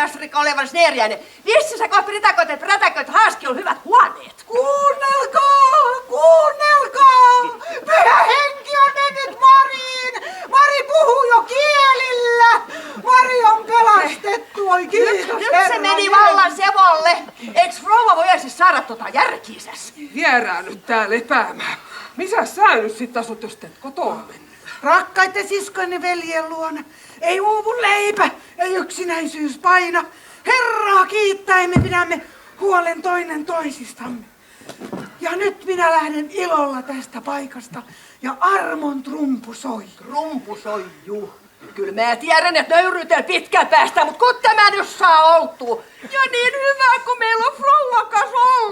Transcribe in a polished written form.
Västrika olevan sneeriäinen. Vissi sä kohta ritakot, et rätäköt, haaski on hyvät huoneet. Kuunnelkaa, kuunnelkaa! Pyhä henki on mennyt Mariin! Mari puhuu jo kielillä! Mari on pelastettu, oi kiitos. Nyt se meni vallan sevolle. Eiks rouva voisi saada järkiisäs? Vierää nyt tää lepäämään. Missä sä nyt sit asut, jos teet kotoa mennä? Rakkaitten siskoinen veljen luona. Ei uuvu leipä, ei yksinäisyys paina. Herraa kiittäen me pidämme huolen toinen toisistamme. Ja nyt minä lähden ilolla tästä paikasta ja armon trumpu soi. Trumpu soi, juu. Kyllä mä tiedän, että nöyryytel pitkään päästä, mut kun tämä nyt saa oltua. Ja niin hyvä, kun meillä on rouvakas olla.